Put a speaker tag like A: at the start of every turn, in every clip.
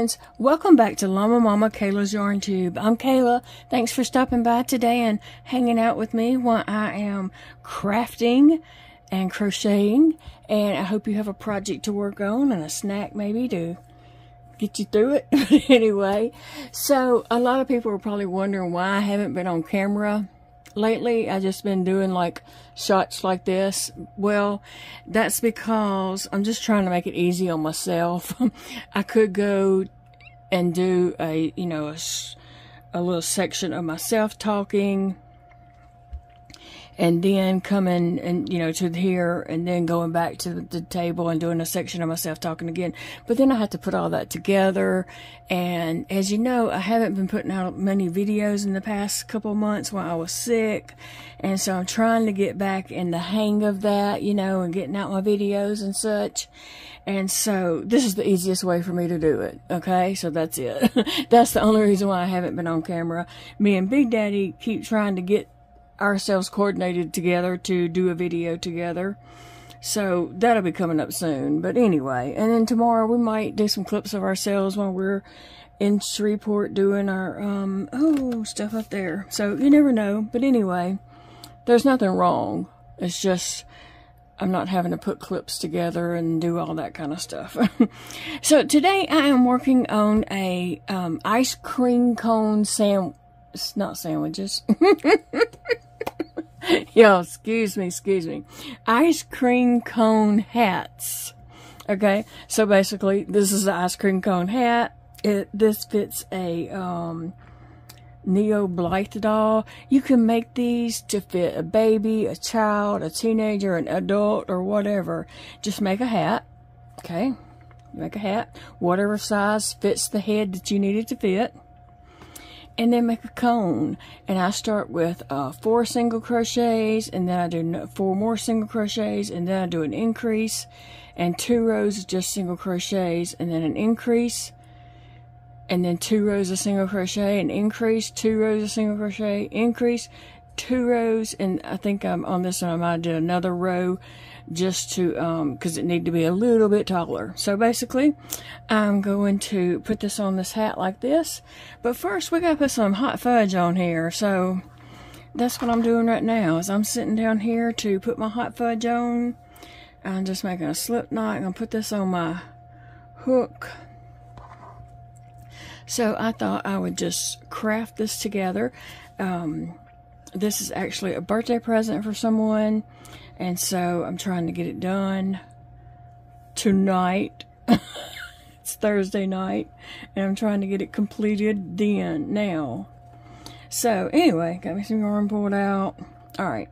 A: friends, welcome back to Llama Mama Kayla's Yarn Tube. I'm Kayla. Thanks for stopping by today and hanging out with me while I am crafting and crocheting. And I hope you have a project to work on and a snack maybe to get you through it. Anyway, so a lot of people are probably wondering why I haven't been on camera lately. I just been doing like shots like this. Well, that's because I'm just trying to make it easy on myself. I could go and do a little section of myself talking, and then coming and to here, and then going back to the table and doing a section of myself talking again. But then I have to put all that together, and as you know, I haven't been putting out many videos in the past couple of months while I was sick, and so I'm trying to get back in the hang of that, and getting out my videos and such. And so this is the easiest way for me to do it. Okay, so that's it. That's the only reason why I haven't been on camera. Me and Big Daddy keep trying to get ourselves coordinated together to do a video together, so that'll be coming up soon. But anyway, and then tomorrow we might do some clips of ourselves when we're in Shreveport doing our stuff up there. So you never know. But anyway, there's nothing wrong. It's just I'm not having to put clips together and do all that kind of stuff. So today I am working on a ice cream cone not sandwiches. Yo, excuse me. Ice cream cone hats. Okay, so basically, this is an ice cream cone hat. This fits a Neo Blythe doll. You can make these to fit a baby, a child, a teenager, an adult, or whatever. Just make a hat. Okay, make a hat, whatever size fits the head that you need it to fit. And then make a cone, and I start with 4 single crochets, and then I do 4 more single crochets, and then I do an increase, and 2 rows of just single crochets, and then an increase, and then 2 rows of single crochet, and increase, 2 rows of single crochet, increase, 2 rows, and I think on this one I might do another row just to because it need to be a little bit taller. So basically I'm going to put this on this hat like this, but first we gotta put some hot fudge on here. So that's what I'm doing right now, is I'm sitting down here to put my hot fudge on. I'm just making a slip knot. I'm gonna put this on my hook. So I thought I would just craft this together. This is actually a birthday present for someone, and so I'm trying to get it done tonight. It's Thursday night, and I'm trying to get it completed now. So anyway, got me some yarn pulled out. Alright,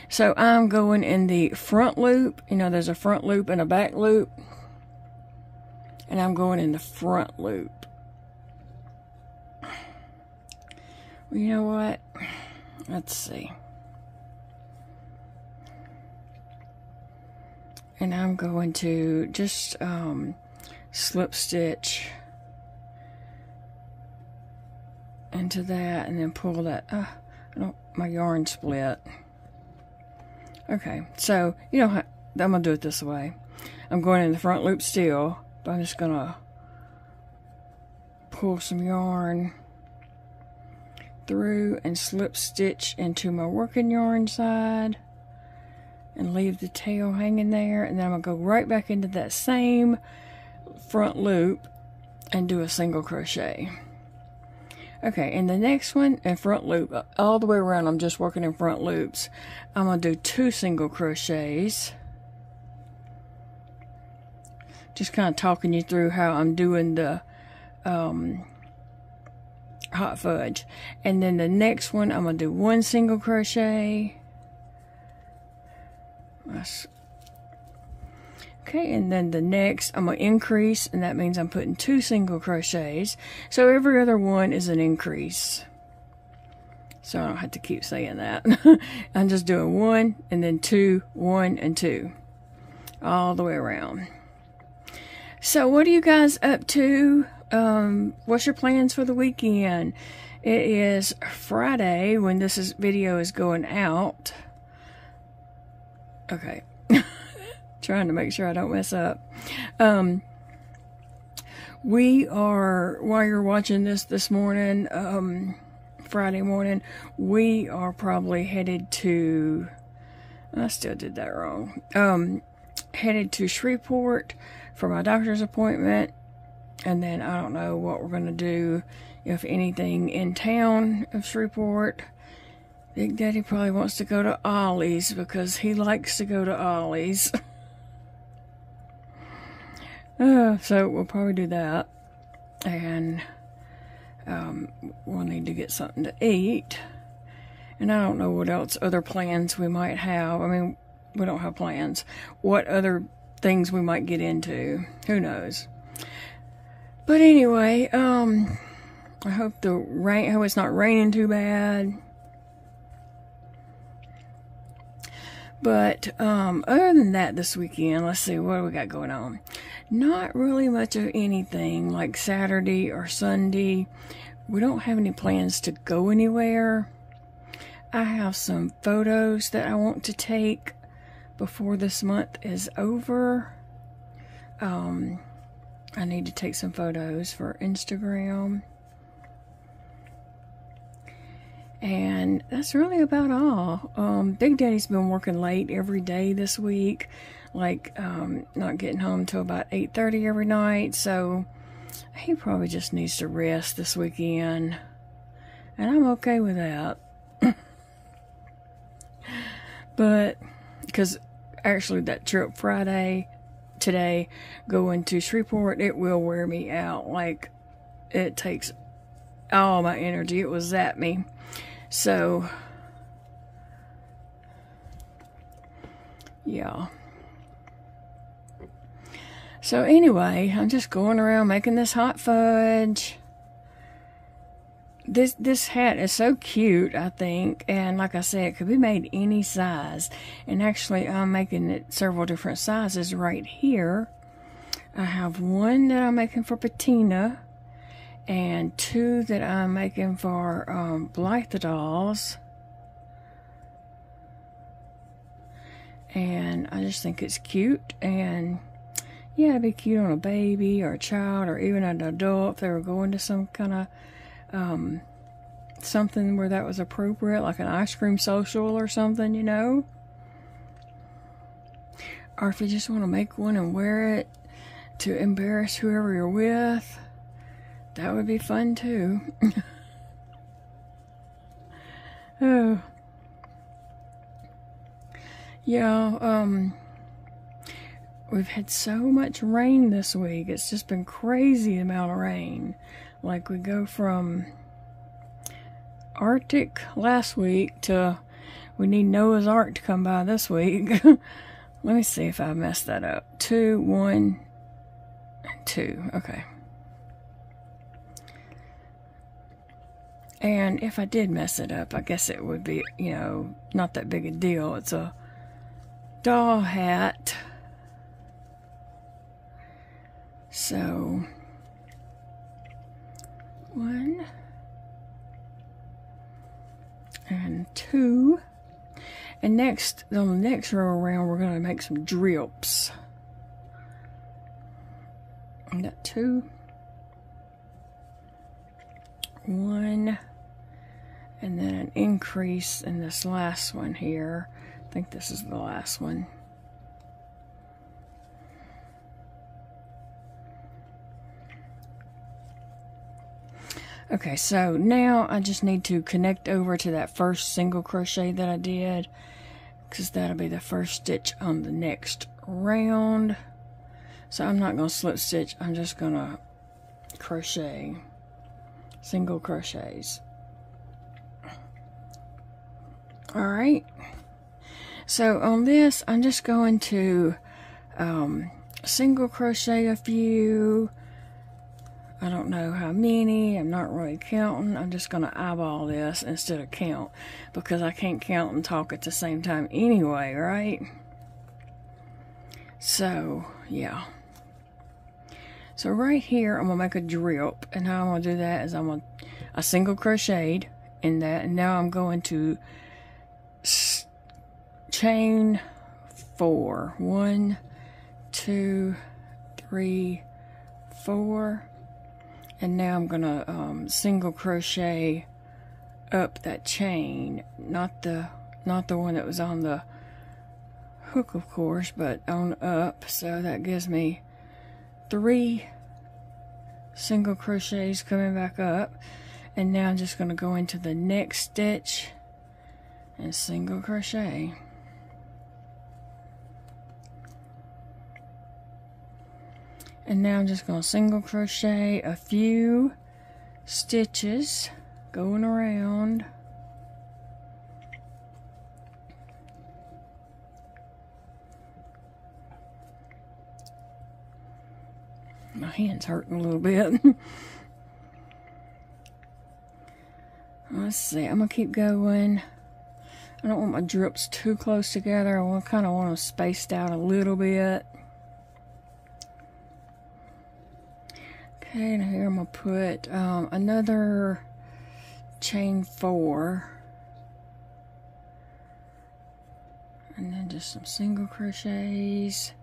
A: so I'm going in the front loop. There's a front loop and a back loop, and I'm going in the front loop. Well, you know what? Let's see. And I'm going to just slip stitch into that, and then pull that. My yarn split. Okay, so I'm gonna do it this way. I'm going in the front loop still, but I'm just gonna pull some yarn through and slip stitch into my working yarn side and leave the tail hanging there, and then I'm gonna go right back into that same front loop and do a single crochet. Okay, and the next one in front loop all the way around, I'm just working in front loops. I'm gonna do 2 single crochets, just kind of talking you through how I'm doing the hot fudge. And then the next one I'm gonna do 1 single crochet. Okay, and then the next I'm gonna increase, and that means I'm putting 2 single crochets, so every other one is an increase, so I don't have to keep saying that. I'm just doing 1 and then 2, 1 and 2 all the way around. So what are you guys up to? What's your plans for the weekend? It is Friday when this video is going out. Okay. Trying to make sure I don't mess up. We are, while you're watching this morning, Friday morning, we are probably headed to, I still did that wrong, headed to Shreveport for my doctor's appointment, and then I don't know what we're going to do, if anything, in town of Shreveport. Big Daddy probably wants to go to Ollie's because he likes to go to Ollie's. So we'll probably do that, and we'll need to get something to eat, and I don't know what else other plans we might have. I mean, we don't have plans. What other things we might get into, who knows. But anyway, I hope it's not raining too bad. But other than that, this weekend, let's see, what do we got going on? Not really much of anything, like Saturday or Sunday. We don't have any plans to go anywhere. I have some photos that I want to take before this month is over. I need to take some photos for Instagram. And that's really about all. Big Daddy's been working late every day this week. Like, not getting home till about 8:30 every night. So, he probably just needs to rest this weekend. And I'm okay with that. But, because actually that trip today, going to Shreveport, it will wear me out. Like, it takes all my energy. It will zap me. So, yeah. So anyway, I'm just going around making this hot fudge. This hat is so cute, I think, and like I said, it could be made any size. And actually, I'm making it several different sizes right here. I have one that I'm making for Patina, and two that I'm making for Blythe dolls. And I just think it's cute, and yeah, it'd be cute on a baby or a child or even an adult if they were going to some kind of something where that was appropriate, like an ice cream social or something, you know. Or if you just want to make one and wear it to embarrass whoever you're with, that would be fun too. Oh. Yeah, we've had so much rain this week. It's just been crazy amount of rain. Like, we go from Arctic last week to we need Noah's Ark to come by this week. Let me see if I messed that up. 2, 1, 2. Okay. And if I did mess it up, I guess it would be, you know, not that big a deal. It's a doll hat. So, 1 and 2. And next, on the next row around, we're going to make some drips. And that 2, 1, and then an increase in this last one here. I think this is the last one. Okay, so now I just need to connect over to that first single crochet that I did, because that'll be the first stitch on the next round. So I'm not going to slip stitch, I'm just going to crochet, single crochets. Alright, so on this I'm just going to single crochet a few. I don't know how many, I'm not really counting. I'm just going to eyeball this instead of count, because I can't count and talk at the same time anyway, right? So, yeah. So right here, I'm going to make a drip, and how I'm going to do that is I single crocheted in that, and now I'm going to chain 4. 1, 2, 3, 4. And now I'm gonna single crochet up that chain, not the one that was on the hook, of course, but on up. So that gives me 3 single crochets coming back up. And now I'm just going to go into the next stitch and single crochet. And now I'm just going to single crochet a few stitches going around. My hand's hurting a little bit. Let's see, I'm going to keep going. I don't want my drips too close together. I kind of want them spaced out a little bit. Okay, now here I'm going to put another chain 4. And then just some single crochets.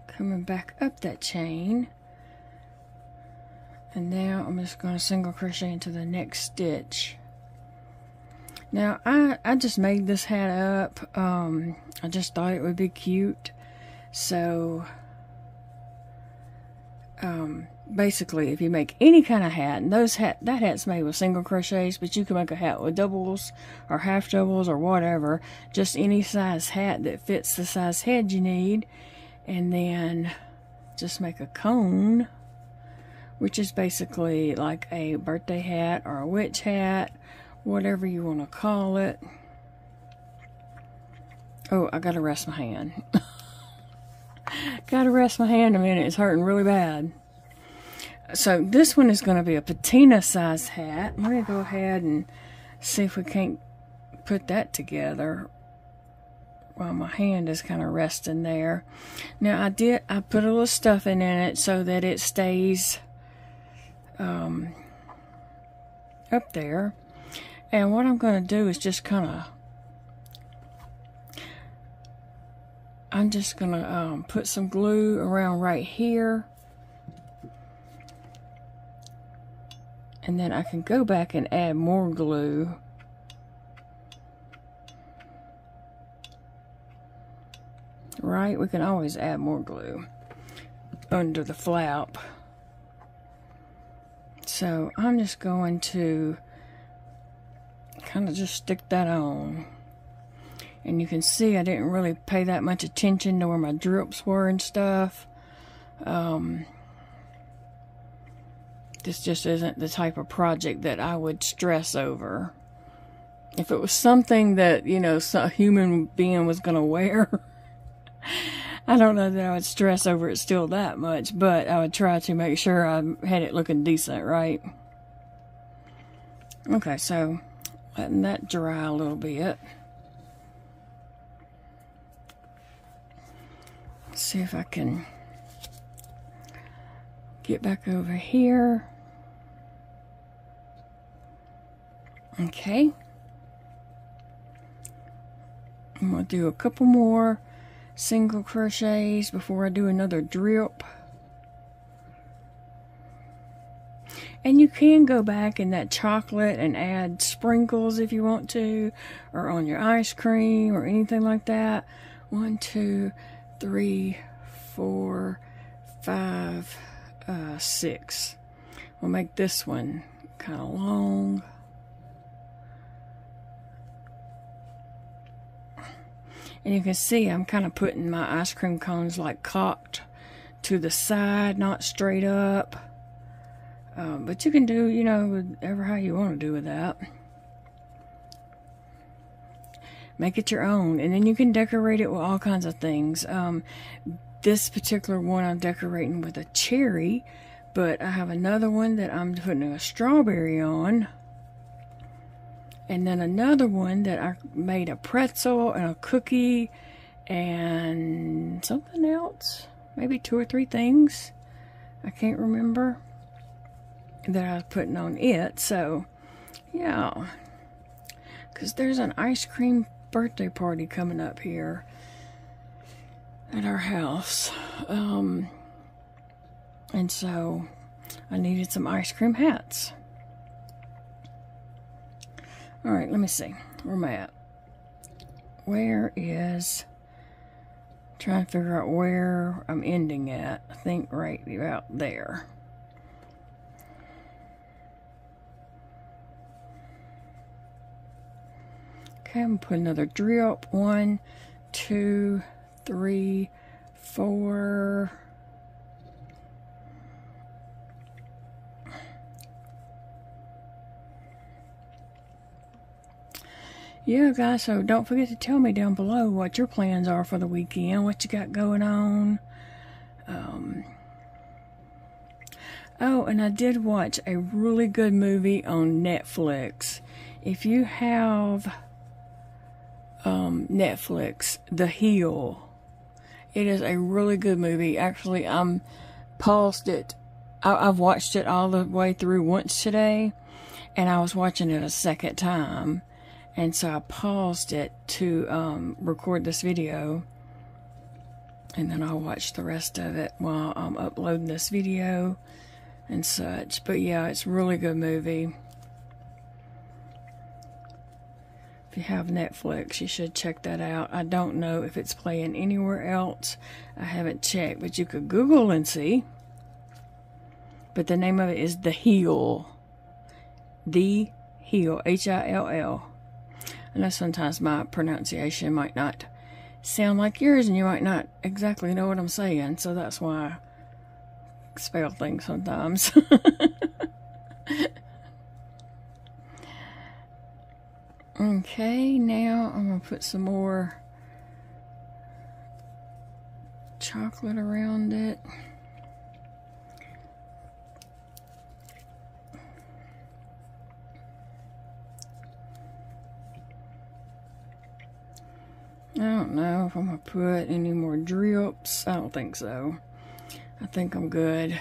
A: Coming back up that chain. And now I'm just going to single crochet into the next stitch. Now I just made this hat up. I just thought it would be cute. So basically, if you make any kind of hat, and that hat's made with single crochets, but you can make a hat with doubles or half doubles or whatever, just any size hat that fits the size head you need. And then just make a cone, which is basically like a birthday hat or a witch hat, whatever you want to call it. Oh, I gotta rest my hand. Gotta rest my hand a minute, it's hurting really bad. So this one is going to be a patina size hat. Let me go ahead and see if we can't put that together while my hand is kind of resting there. Now I put a little stuffing in it so that it stays up there. And what I'm going to do is just I'm just going to put some glue around right here. And then I can go back and add more glue. Right? We can always add more glue under the flap. So I'm just going to kind of just stick that on. And you can see I didn't really pay that much attention to where my drips were and stuff. This just isn't the type of project that I would stress over. If it was something that, you know, a human being was going to wear, I don't know that I would stress over it still that much, but I would try to make sure I had it looking decent, right? Okay, so letting that dry a little bit. Let's see if I can get back over here. Okay. I'm going to do a couple more single crochets before I do another drip. And you can go back in that chocolate and add sprinkles if you want to, or on your ice cream or anything like that. 1, 2, 3, 4, 5, 6. We'll make this one kind of long. And you can see I'm kind of putting my ice cream cones like cocked to the side, not straight up. But you can do, you know, whatever how you want to do with that. Make it your own. And then you can decorate it with all kinds of things. This particular one I'm decorating with a cherry. But I have another one that I'm putting a strawberry on. And then another one that I made a pretzel and a cookie and something else. Maybe 2 or 3 things. I can't remember. That I was putting on it. So, yeah. Because there's an ice cream birthday party coming up here. at our house. And so I needed some ice cream hats. All right, let me see where am I at. Where is, trying to figure out where I'm ending at. I think right about there. Okay, I'm gonna put another drip. 1, 2, 3, 4. Yeah, guys, so don't forget to tell me down below what your plans are for the weekend, what you got going on. Oh, and I did watch a really good movie on Netflix. If you have Netflix, The Heel, it is a really good movie. Actually, I'm paused it. I've watched it all the way through once today, and I was watching it a second time. And so I paused it to record this video, and then I'll watch the rest of it while I'm uploading this video and such. But yeah, it's a really good movie. If you have Netflix, you should check that out. I don't know if it's playing anywhere else. I haven't checked, but you could Google and see. But the name of it is The Heel. The Heel, H-I-L-L. I know sometimes my pronunciation might not sound like yours, and you might not exactly know what I'm saying, so that's why I spell things sometimes. Okay, now I'm going to put some more chocolate around it. I don't know if I'm going to put any more drips. I don't think so. I think I'm good.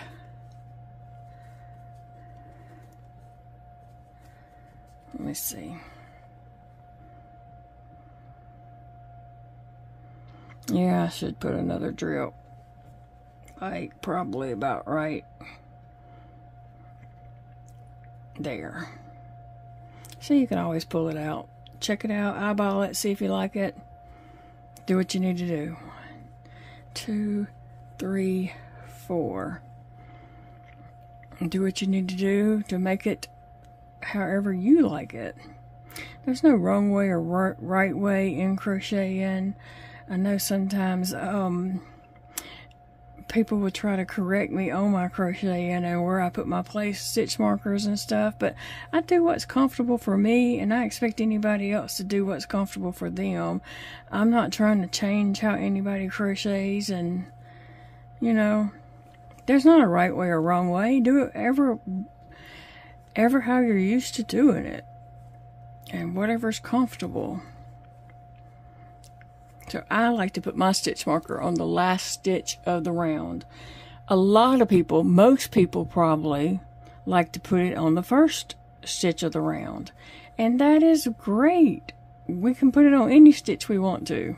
A: Let me see. Yeah, I should put another drip. Like, probably about right there. So you can always pull it out. Check it out, eyeball it, see if you like it. Do what you need to do. 1, 2, 3, 4. Do what you need to do to make it however you like it. There's no wrong way or right way in crocheting. I know sometimes people would try to correct me on my crocheting and where I put my place stitch markers and stuff, but I do what's comfortable for me, and I expect anybody else to do what's comfortable for them. I'm not trying to change how anybody crochets, and you know, there's not a right way or wrong way. Do it ever how you're used to doing it, and whatever's comfortable. So I like to put my stitch marker on the last stitch of the round. A lot of people, most people probably, like to put it on the first stitch of the round. And that is great. We can put it on any stitch we want to.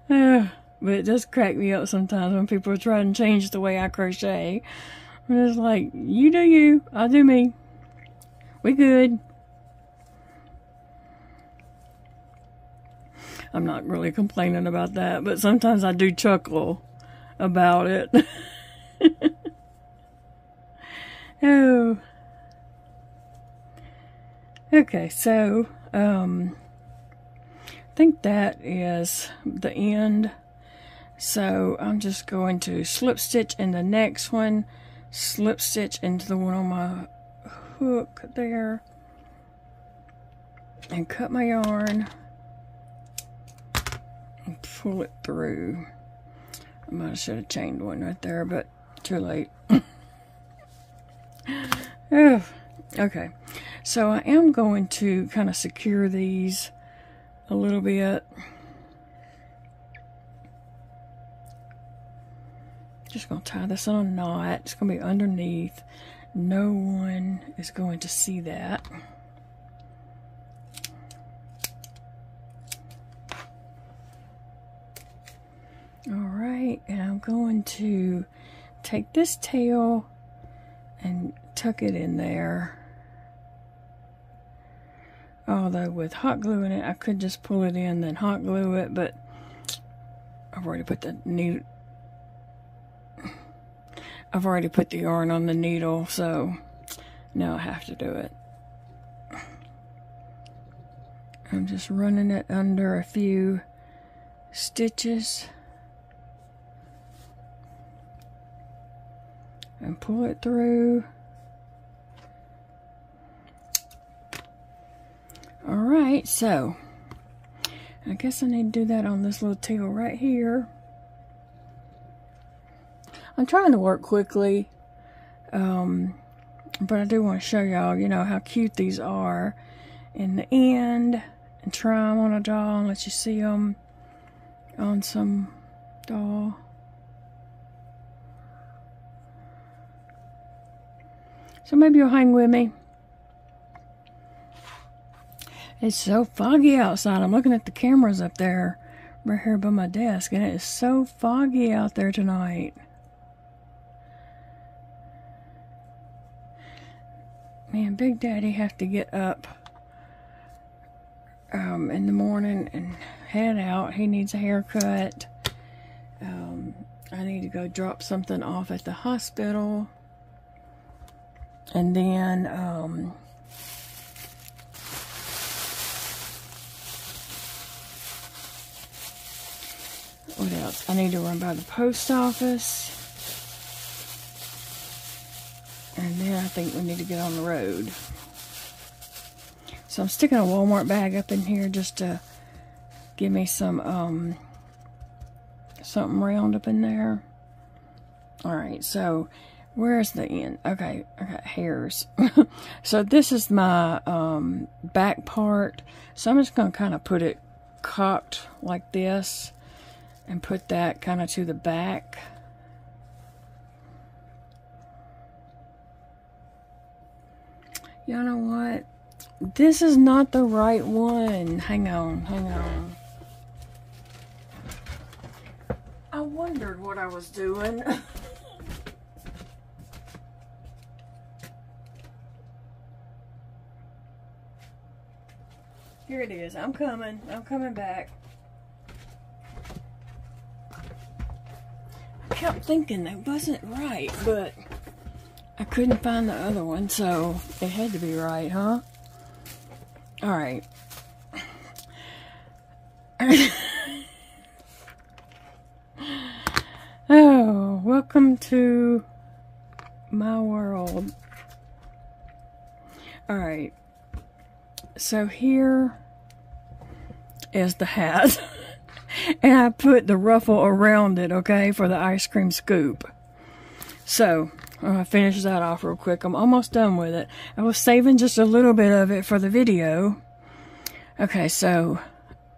A: But it does crack me up sometimes when people are trying to change the way I crochet. I'm just like, you do you, I'll do me. We good. I'm not really complaining about that, but sometimes I do chuckle about it. Oh. Okay, so, I think that is the end. So, I'm just going to slip stitch in the next one, slip stitch into the one on my hook there, and cut my yarn. Pull it through. I might have should have chained one right there, but too late. Oh, okay, so I am going to kind of secure these a little bit. Just gonna tie this on a knot. It's gonna be underneath. No one is going to see that. Alright, and I'm going to take this tail and tuck it in there. Although with hot glue in it, I could just pull it in, then hot glue it, but I've already put the needle. I've already put the yarn on the needle, so now I have to do it. I'm just running it under a few stitches and pull it through. Alright, so I guess I need to do that on this little tail right here. I'm trying to work quickly, but I do want to show y'all, you know, how cute these are in the end, and try them on a doll and let you see them on some doll. So maybe you'll hang with me. It's so foggy outside. I'm looking at the cameras up there, right here by my desk, and it is so foggy out there tonight. Man, Big Daddy have to get up in the morning and head out. He needs a haircut. I need to go drop something off at the hospital. And then, what else? I need to run by the post office. And then I think we need to get on the road. So I'm sticking a Walmart bag up in here just to give me some, something round up in there. Alright, so where's the end? Okay, I got hairs. So this is my back part. So I'm just going to kind of put it cocked like this and put that kind of to the back. You know what? This is not the right one. Hang on, hang on. I wondered what I was doing. Here it is. I'm coming. I'm coming back. I kept thinking that wasn't right, but I couldn't find the other one, so it had to be right, huh? Alright. Oh, welcome to my world. Alright. So here is the hat. And I put the ruffle around it, okay, for the ice cream scoop. So, I finished that off real quick. I'm almost done with it. I was saving just a little bit of it for the video. Okay, so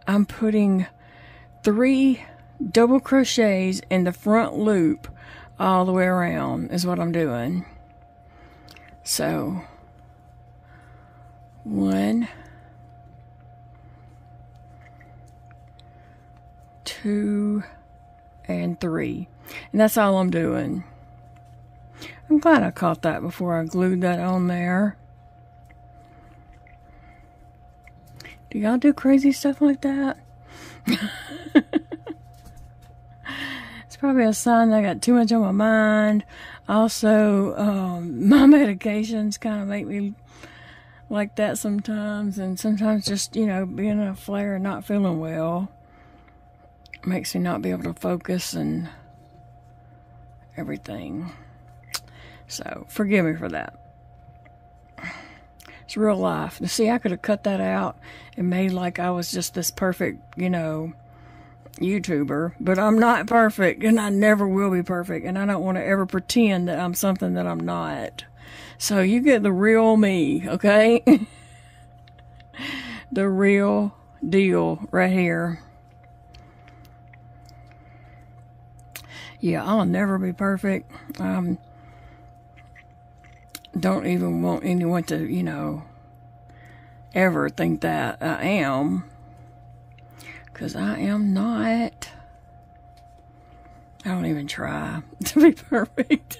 A: I'm putting 3 double crochets in the front loop all the way around is what I'm doing. So 1, 2, and 3. And that's all I'm doing. I'm glad I caught that before I glued that on there. Do y'all do crazy stuff like that? It's probably a sign that I got too much on my mind. Also, my medications kind of make me like that sometimes. And sometimes just, you know, being in a flare and not feeling well makes me not be able to focus and everything. So, forgive me for that. It's real life. See, I could have cut that out and made like I was just this perfect, you know, YouTuber. But I'm not perfect, and I never will be perfect. And I don't want to ever pretend that I'm something that I'm not. So, you get the real me, okay? The real deal right here. Yeah, I'll never be perfect. Don't even want anyone to, you know, ever think that I am. Because I am not. I don't even try to be perfect.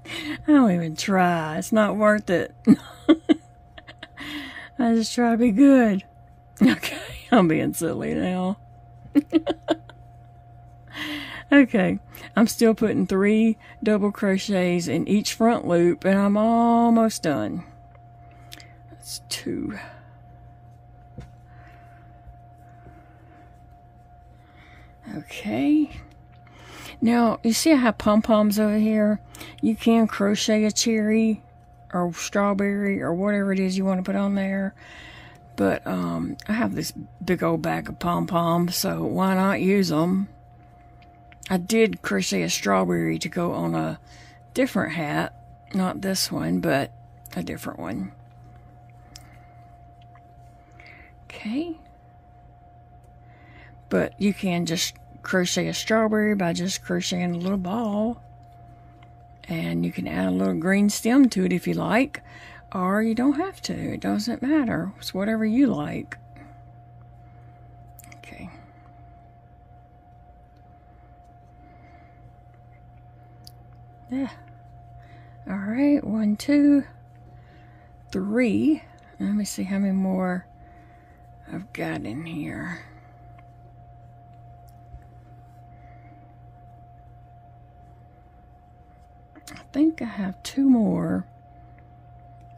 A: I don't even try. It's not worth it. I just try to be good. Okay, I'm being silly now. Okay, I'm still putting 3 double crochets in each front loop, and I'm almost done. That's 2. Okay. Now, you see I have pom-poms over here? You can crochet a cherry or strawberry or whatever it is you want to put on there. But I have this big old bag of pom-poms, so why not use them? I did crochet a strawberry to go on a different hat. Not this one, but a different one. Okay. But you can just crochet a strawberry by just crocheting a little ball. And you can add a little green stem to it if you like. Or you don't have to. It doesn't matter. It's whatever you like. Okay. Yeah. Alright, 1, 2, 3. Let me see how many more I've got in here. I think I have 2 more.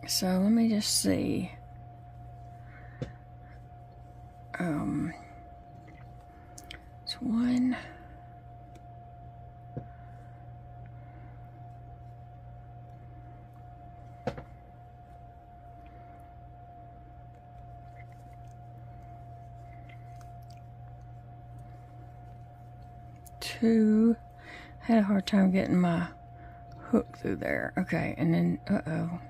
A: So let me just see. It's 1. 2. Had a hard time getting my hook through there. Okay, and then, uh-oh.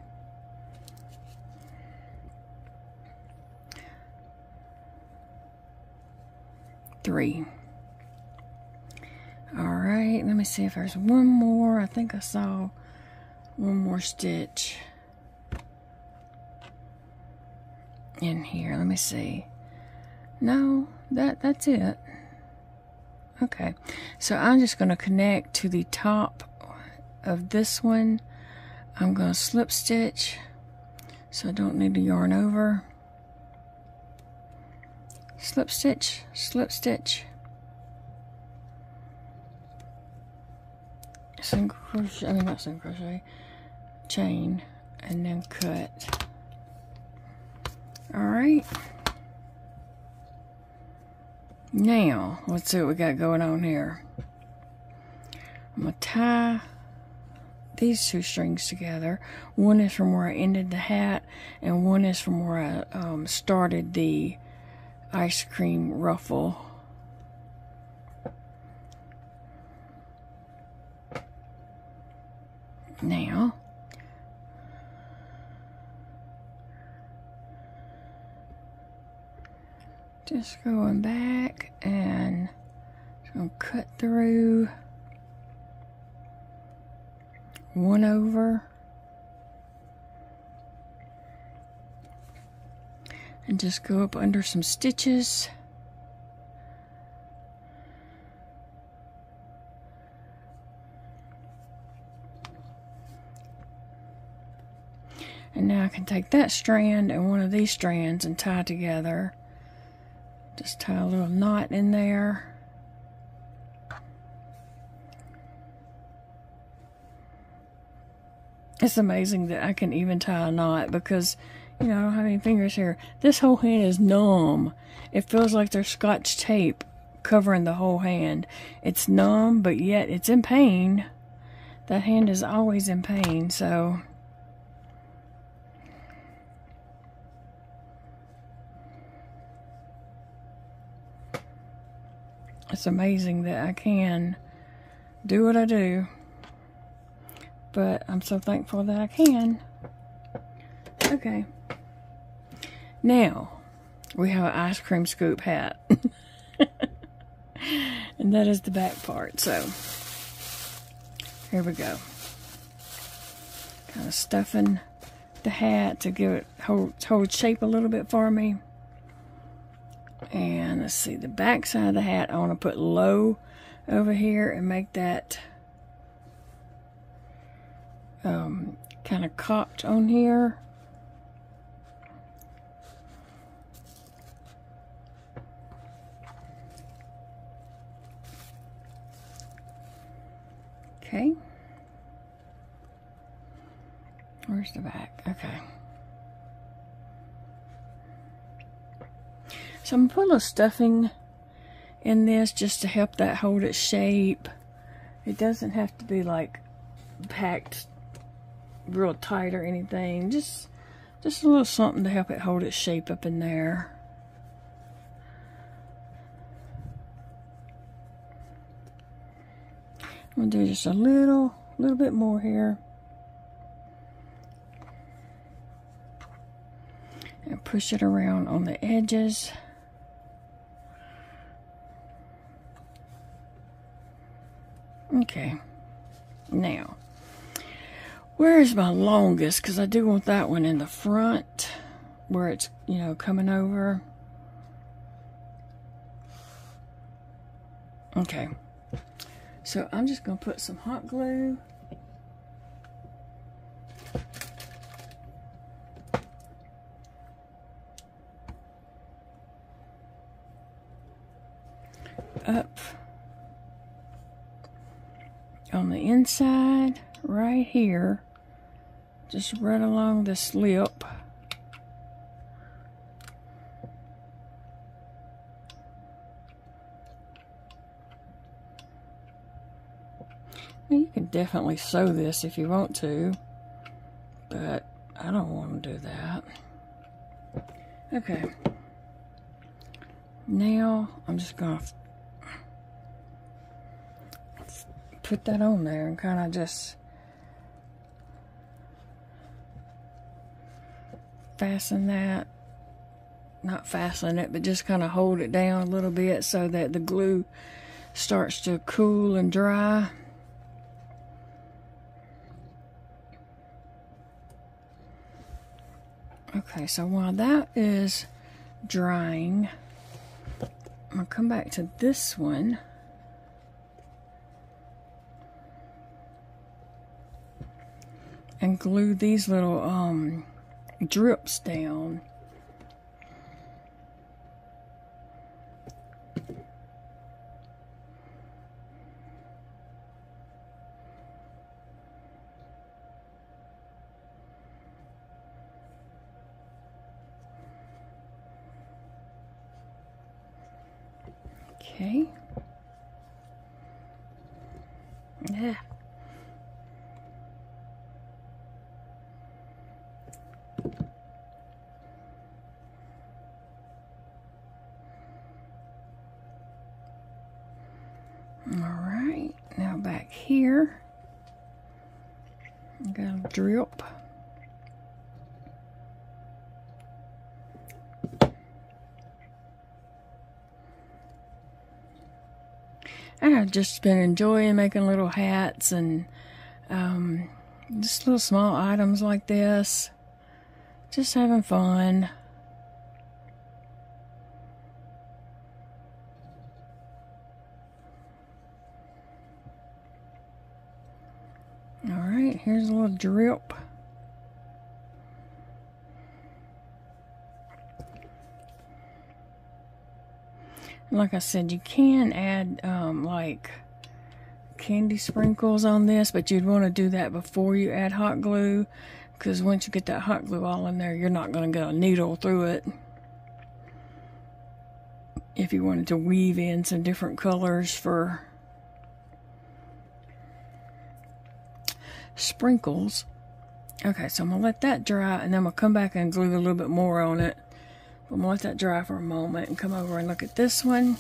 A: 3. Alright, let me see if there's one more. I think I saw one more stitch in here. Let me see. No, that's it. Okay, so I'm just going to connect to the top of this one. I'm going to slip stitch, so I don't need to yarn over. Slip stitch, slip stitch. Single crochet, I mean not single crochet, chain, and then cut. Alright. Now, let's see what we got going on here. I'm going to tie these 2 strings together. One is from where I ended the hat, and one is from where I started the ice cream ruffle. Now, just going back and just going to cut through 1 over and just go up under some stitches. And now I can take that strand and one of these strands and tie together. Just tie a little knot in there. It's amazing that I can even tie a knot because, you know, I don't have any fingers here. This whole hand is numb. It feels like there's Scotch tape covering the whole hand. It's numb, but yet it's in pain. That hand is always in pain, so... It's amazing that I can do what I do, but I'm so thankful that I can. Okay. Now, we have an ice cream scoop hat. And that is the back part, so here we go. Kind of stuffing the hat to give it hold shape a little bit for me. And let's see, the back side of the hat, I want to put low over here and make that kind of cocked on here. Okay. Where's the back? Okay. So I'm going to put a little stuffing in this just to help that hold its shape. It doesn't have to be like packed real tight or anything. Just a little something to help it hold its shape up in there. I'm going to do just a little bit more here. And push it around on the edges. Okay. Now, where is my longest? Because I do want that one in the front where it's, you know, coming over. Okay. So I'm just going to put some hot glue. Up on the inside right here, just right along this lip. Now you can definitely sew this if you want to, but I don't want to do that. Okay, now I'm just going to put that on there and kind of just fasten that, not fasten it, but just kind of hold it down a little bit so that the glue starts to cool and dry. Okay, so while that is drying, I'm going to come back to this one. And glue these little drips down. Okay. Yeah. Alright, now back here, I got a drip. I've just been enjoying making little hats and just little small items like this. Just having fun. Alright, here's a little drip. Like I said, you can add like candy sprinkles on this, but you'd want to do that before you add hot glue, because once you get that hot glue all in there, you're not going to get a needle through it. If you wanted to weave in some different colors for sprinkles. Okay, so I'm going to let that dry, and then I'm going to come back and glue a little bit more on it. I'm going to let that dry for a moment and come over and look at this one.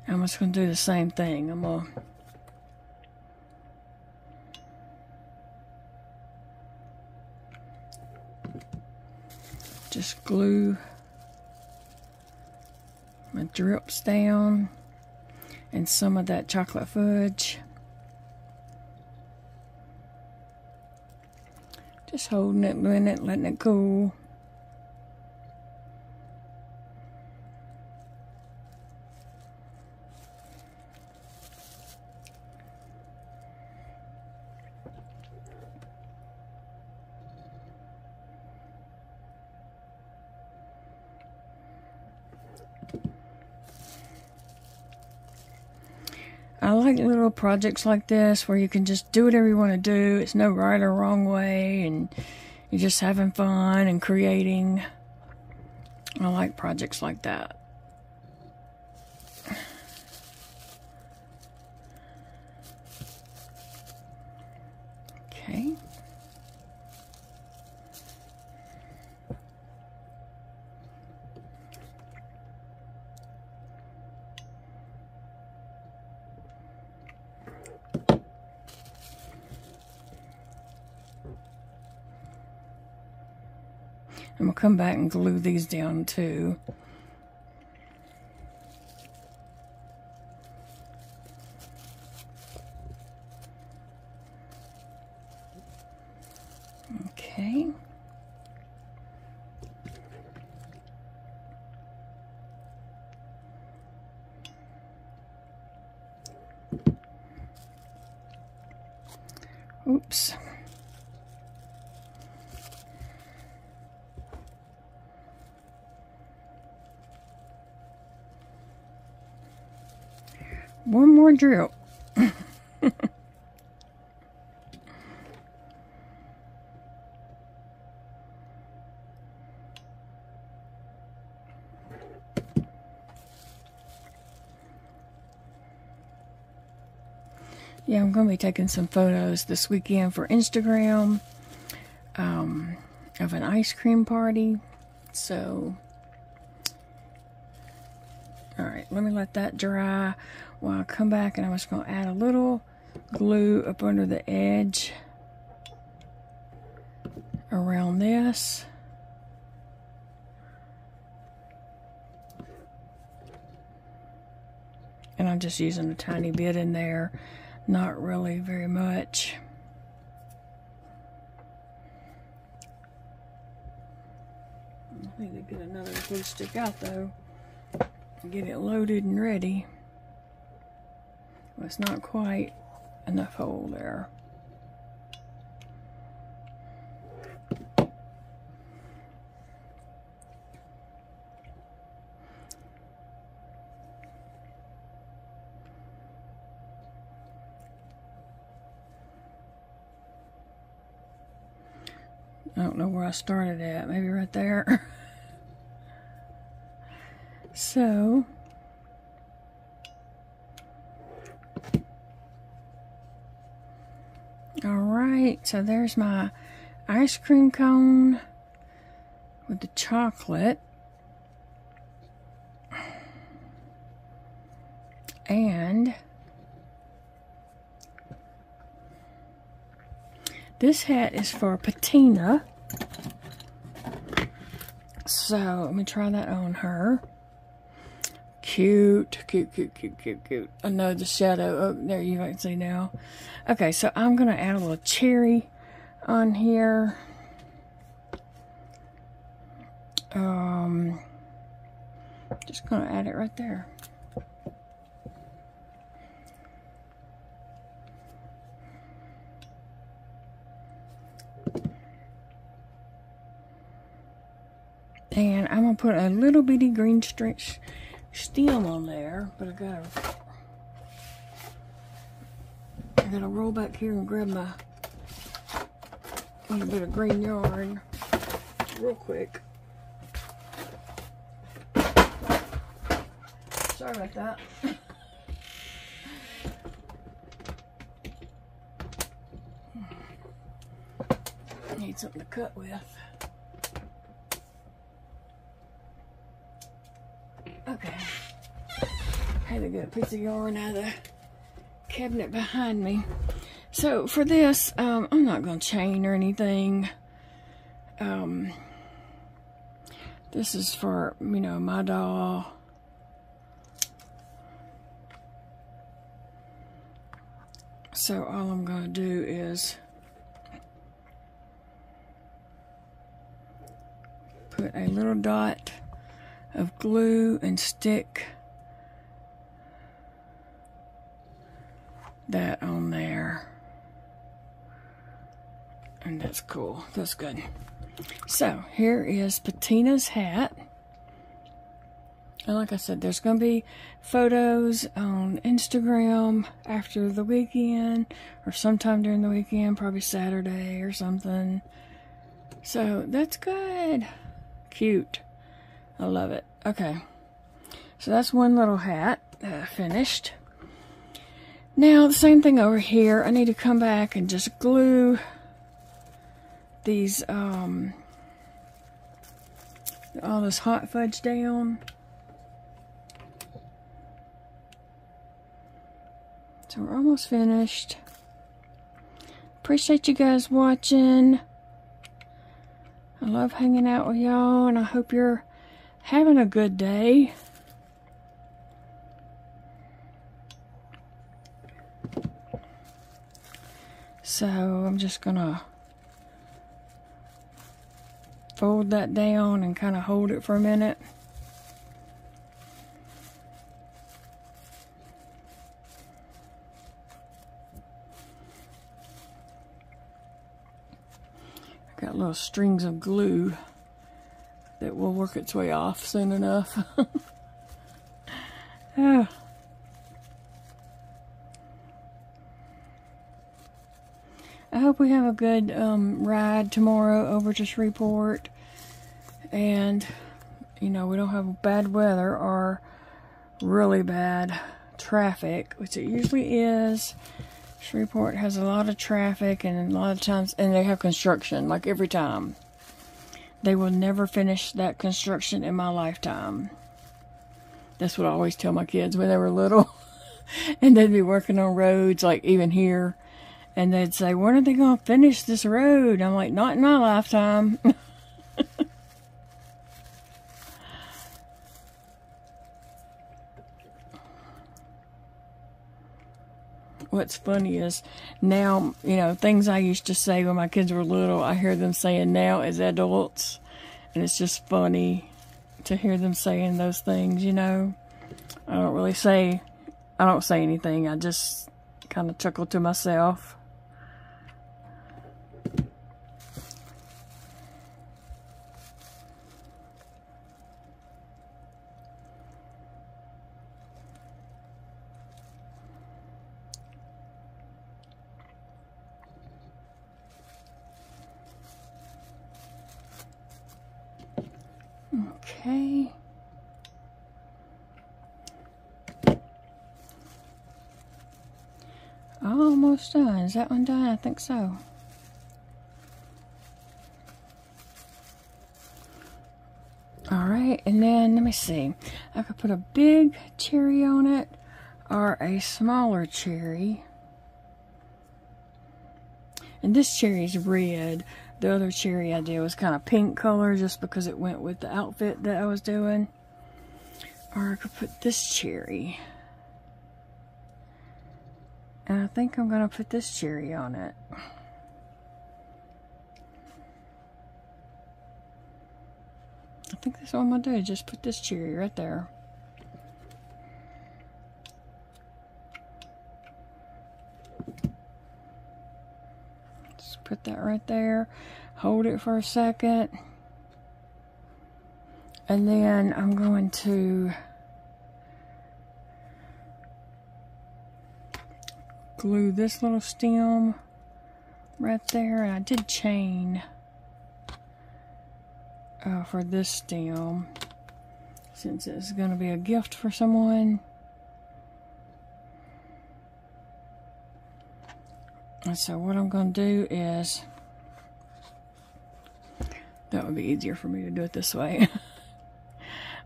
A: I'm just going to do the same thing. I'm going to just glue my drips down and some of that chocolate fudge. Just holding it, doing it, letting it cool. I like little projects like this where you can just do whatever you want to do. It's no right or wrong way, and you're just having fun and creating. I like projects like that. Okay. I'm going to come back and glue these down too. Okay. Oops. One more drill. Yeah, I'm going to be taking some photos this weekend for Instagram of an ice cream party. So, alright, let me let that dry while I come back, and I'm just going to add a little glue up under the edge around this. And I'm just using a tiny bit in there, not really very much. I need to get another glue stick out though, and get it loaded and ready. Well, it's not quite enough hole there. I don't know where I started at, maybe right there. So, alright, so there's my ice cream cone with the chocolate. And this hat is for Patina. So let me try that on her. Cute, cute, cute, cute, cute, cute. I know the shadow. Oh, there you can see now. Okay, so I'm going to add a little cherry on here. Just going to add it right there. And I'm going to put a little bitty green stretch stem on there, but I gotta roll back here and grab my little bit of green yarn real quick. Sorry about that. Need something to cut with. Okay, I had to get a piece of yarn out of the cabinet behind me. So for this, I'm not going to chain or anything. This is for, you know, my doll. So all I'm going to do is put a little dot of glue and stick that on there, and that's cool. That's good. So here is Patina's hat. And like I said, there's going to be photos on Instagram after the weekend, or sometime during the weekend, probably Saturday or something. So that's good. Cute. I love it. Okay. So that's one little hat finished. Now the same thing over here. I need to come back and just glue these, all this hot fudge down. So we're almost finished. Appreciate you guys watching. I love hanging out with y'all, and I hope you're having a good day. So I'm just gonna fold that down and kind of hold it for a minute. Got little strings of glue that will work its way off soon enough. Oh. I hope we have a good ride tomorrow over to Shreveport, and you know, we don't have bad weather or really bad traffic, which it usually is. Shreveport has a lot of traffic, and a lot of times, and they have construction, like every time. They will never finish that construction in my lifetime. That's what I always tell my kids when they were little. And they'd be working on roads, like even here. And they'd say, when are they going to finish this road? I'm like, not in my lifetime. What's funny is now, you know, things I used to say when my kids were little, I hear them saying now as adults. And it's just funny to hear them saying those things, you know. I don't say anything. I just kind of chuckle to myself. Okay. Almost done. Is that one done? I think so. Alright, and then let me see. I could put a big cherry on it or a smaller cherry. And this cherry is red. The other cherry I did was kind of pink color just because it went with the outfit that I was doing. Or I could put this cherry. And I think I'm going to put this cherry on it. I think that's what I'm going to do. Just put this cherry right there. Just put that right there. Hold it for a second. And then I'm going to glue this little stem right there. And I did chain for this stem since it's going to be a gift for someone. And so what I'm going to do is, that would be easier for me to do it this way.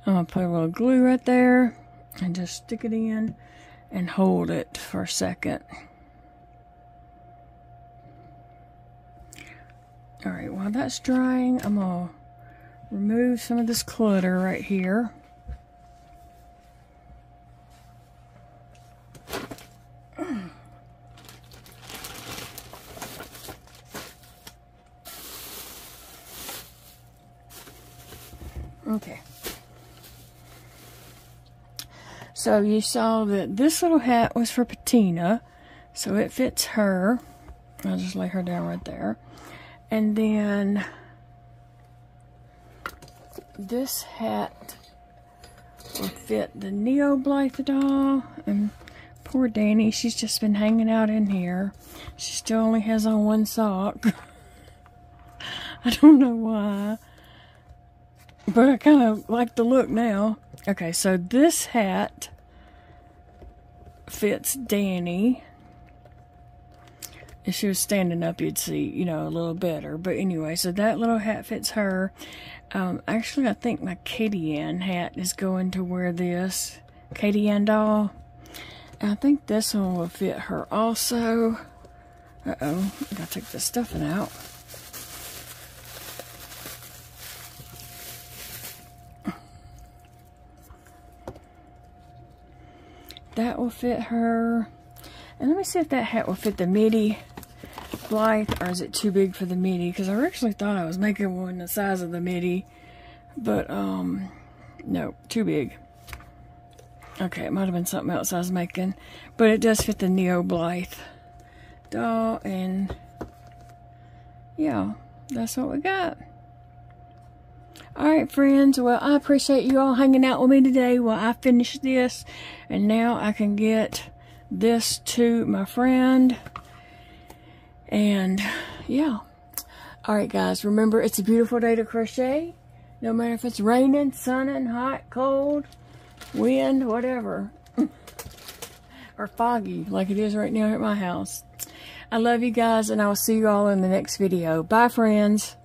A: I'm going to put a little glue right there and just stick it in and hold it for a second. Alright, while that's drying, I'm going to remove some of this clutter right here. Okay. So you saw that this little hat was for Patina, so it fits her. I'll just lay her down right there. And then this hat will fit the Neo Blythe doll. And poor Danny, she's just been hanging out in here. She still only has on one sock. I don't know why, but I kind of like the look now. Okay, so this hat fits Danny. If she was standing up, you'd see, you know, a little better. But anyway, so that little hat fits her. Actually, I think my Katie Ann hat is going to wear this. Katie Ann doll. And I think this one will fit her also. Uh-oh, I gotta take this stuffing out. That will fit her. And let me see if that hat will fit the midi Blythe, or is it too big for the midi? Because I actually thought I was making one the size of the midi, but no, too big. Okay, it might have been something else I was making, but it does fit the Neo Blythe doll, and yeah, that's what we got. Alright, friends, well, I appreciate you all hanging out with me today while I finish this, and now I can get this to my friend. And yeah, alright guys, remember, it's a beautiful day to crochet, no matter if it's raining, sunning, hot, cold, wind, whatever, or foggy like it is right now at my house. I love you guys, and I will see you all in the next video. Bye, friends.